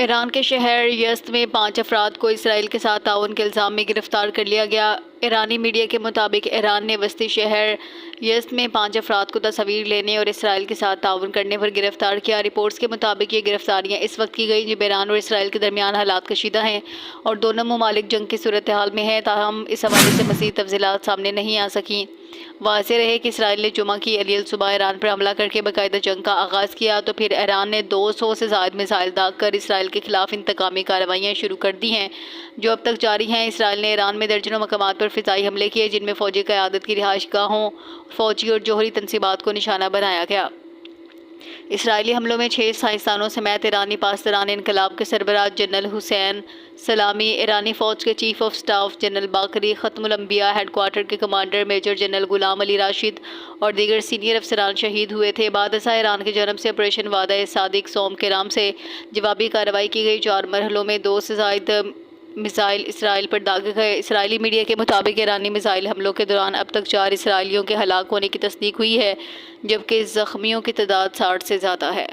Iran के शहर Yazd में 5 अफराद को इसराइल के साथ ताउन के इल्ज़ाम में गिरफ्तार कर लिया गया। ईरानी मीडिया के मुताबिक ईरान ने वस्ती शहर यज़्द में 5 अफराद को तस्वीर लेने और इसराइल के साथ ताउन करने पर गिरफ्तार किया। रिपोर्ट्स के मुताबिक ये गिरफ्तारियाँ इस वक्त की गई जब ईरान और इसराइल के दरमियान हालात कशीदा हैं और दोनों ममालिक जंग की सूरत हाल में हैं। ताहम इस हवाले से मज़ीद तफसीलात सामने नहीं आ सकी। वाज़ेह रहे कि इसराइल ने जुमा की अलील सुबह ईरान पर हमला करके बाकायदा जंग का आगाज़ किया, तो फिर ईरान ने 200 से ज़ायद मिसाइल दाग कर इसराइल के खिलाफ इंतकामी कार्रवाइयाँ शुरू कर दी हैं, जो अब तक जारी हैं। इसराइल ने ईरान में दर्जनों मकामात पर फ़िज़ाई हमले किए, जिनमें फ़ौजी क़यादत की रिहाइश गाहों, फ़ौजी और जौहरी तनसीबात को निशाना बनाया गया। इसराइली हमलों में 6 साइंसदानों समेत ईरानी पासदारान इनकलाब के सरबराह जनरल हुसैन सलामी, ईरानी फ़ौज के चीफ ऑफ स्टाफ जनरल बाकरी, ख़त्मुल अंबिया हेडक्वार्टर के commander major general Ghulam Ali Rashid और दीगर सीनियर अफसरान शहीद हुए थे। बादशाह ईरान की जानब से ऑपरेशन वादा सादिक सोम के नाम से जवाबी कार्रवाई की गई। 4 मरहलों में 2 से ज़ायद मिसाइल इसराइल पर दागे गए। इसराइली मीडिया के मुताबिक ईरानी मिसाइल हमलों के दौरान अब तक 4 इसराइलियों के हलाक होने की तस्दीक हुई है, जबकि ज़ख्मियों की तादाद 60 से ज़्यादा है।